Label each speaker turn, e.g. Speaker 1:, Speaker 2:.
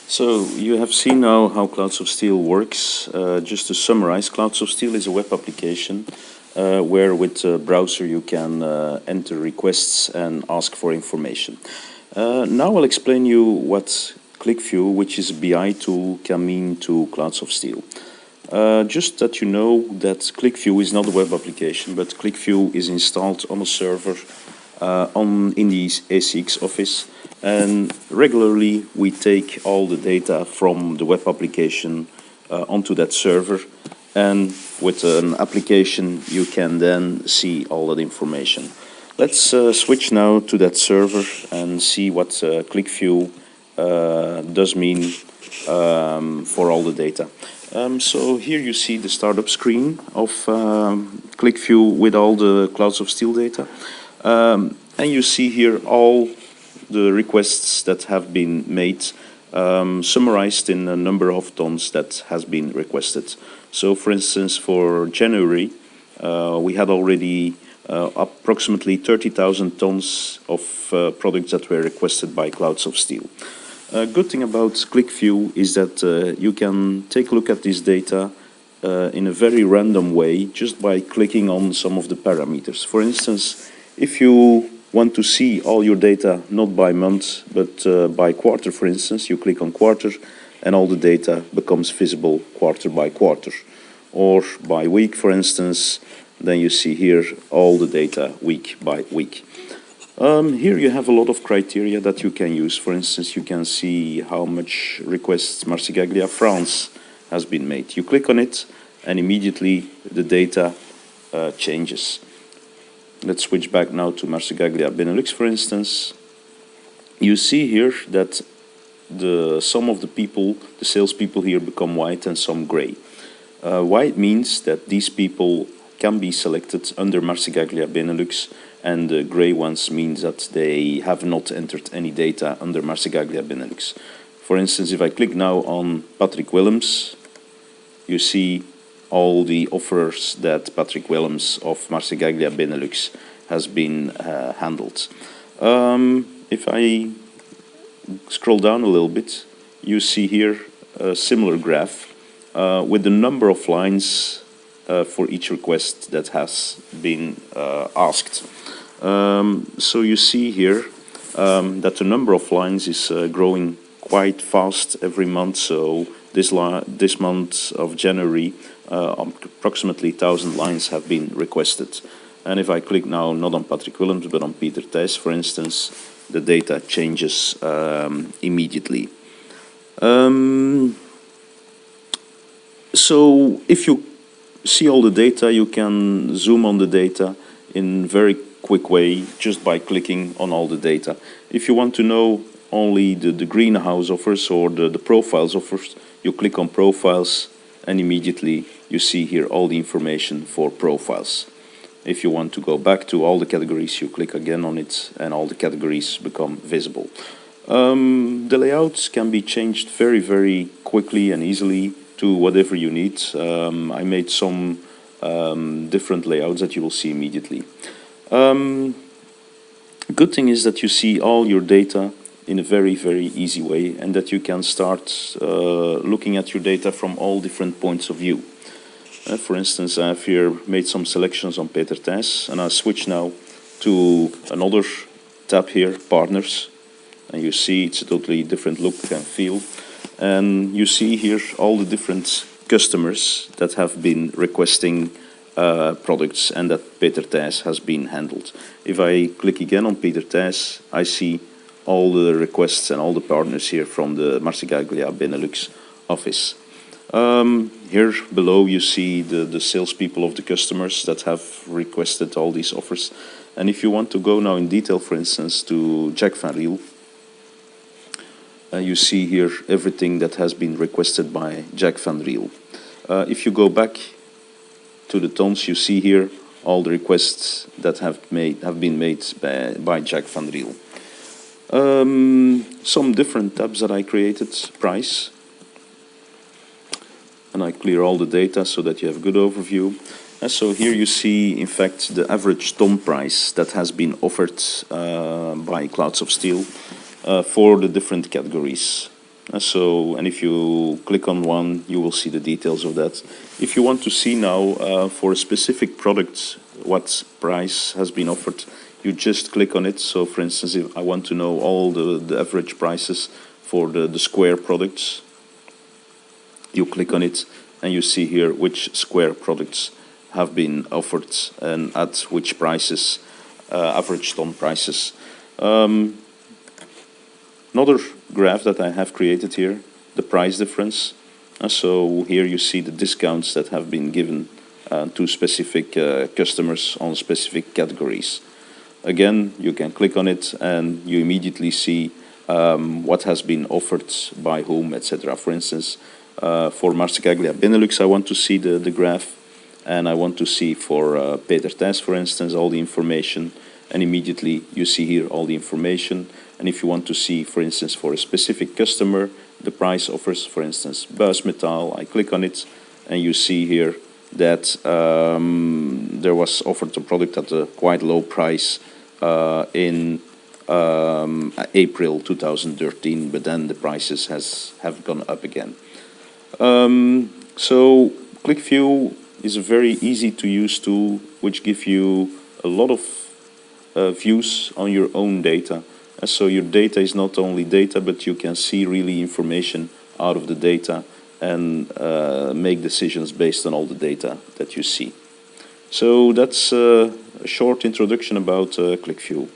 Speaker 1: So you have seen now how Clouds of Steel works. Just to summarize, Clouds of Steel is a web application where with a browser you can enter requests and ask for information. Now I'll explain you what Qlikview, which is a BI tool, can mean to Clouds of Steel. Just that you know that Qlikview is not a web application, but Qlikview is installed on a server in the ACX office, and regularly we take all the data from the web application onto that server, and with an application you can then see all that information. Let's switch now to that server and see what Qlikview does mean for all the data. So here you see the startup screen of Qlikview with all the Clouds of Steel data. And you see here all the requests that have been made, summarized in a number of tons that has been requested. So for instance, for January, we had already approximately 30,000 tons of products that were requested by Clouds of Steel. Good thing about Qlikview is that you can take a look at this data in a very random way just by clicking on some of the parameters. For instance, if you want to see all your data not by month but by quarter, for instance, you click on quarter and all the data becomes visible quarter by quarter. Or by week, for instance, then you see here all the data week by week. Here you have a lot of criteria that you can use. For instance, you can see how much requests Marcegaglia France has been made. You click on it and immediately the data changes. Let's switch back now to Marcegaglia Benelux, for instance. You see here that some of the people, the salespeople here, become white and some gray. White means that these people can be selected under Marcegaglia Benelux, and the gray ones means that they have not entered any data under Marcegaglia Benelux. For instance, if I click now on Patrick Willems, you see all the offers that Patrick Willems of Marcegaglia Benelux has been handled. If I scroll down a little bit, you see here a similar graph with the number of lines for each request that has been asked. So you see here that the number of lines is growing quite fast every month. So this month of January, approximately 1,000 lines have been requested. And if I click now not on Patrick Willems but on Peter Thijs, for instance, the data changes immediately. So if you see all the data, you can zoom on the data in very quick way just by clicking on all the data. If you want to know only the greenhouse offers or the profiles offers, you click on profiles and immediately you see here all the information for profiles. If you want to go back to all the categories, you click again on it and all the categories become visible. The layouts can be changed very, very quickly and easily to whatever you need. I made some different layouts that you will see immediately. Good thing is that you see all your data in a very, very easy way, and that you can start looking at your data from all different points of view. For instance, I have here made some selections on Peter Thijs, and I switch now to another tab here, Partners, and you see it's a totally different look and feel. And you see here all the different customers that have been requesting products and that Peter Thijs has been handled. If I click again on Peter Thijs, I see all the requests and all the partners here from the Marcegaglia Benelux office. Here below you see the salespeople of the customers that have requested all these offers. And if you want to go now in detail, for instance, to Jack van Riel, you see here everything that has been requested by Jack van Riel. If you go back to the tons, you see here all the requests that have been made by Jack van Riel. Some different tabs that I created, price, and I clear all the data so that you have a good overview. And so here you see, in fact, the average ton price that has been offered by Clouds of Steel for the different categories. And if you click on one, you will see the details of that. If you want to see now for a specific product what price has been offered, you just click on it. So for instance, if I want to know all the average prices for the square products, you click on it and you see here which square products have been offered and at which prices, average ton prices. Another graph that I have created here, the price difference. So here you see the discounts that have been given to specific customers on specific categories. Again, you can click on it and you immediately see what has been offered by whom, etc. For instance, for Marcegaglia Benelux, I want to see the graph, and I want to see for Peter Thijs, for instance, all the information, and immediately you see here all the information. And if you want to see, for instance, for a specific customer, the price offers, for instance, Buismetaal, I click on it, and you see here that there was offered a product at a quite low price in April 2013, but then the prices have gone up again. So Qlikview is a very easy to use tool which gives you a lot of views on your own data. So your data is not only data, but you can see really information out of the data and make decisions based on all the data that you see. So that's a short introduction about Qlikview.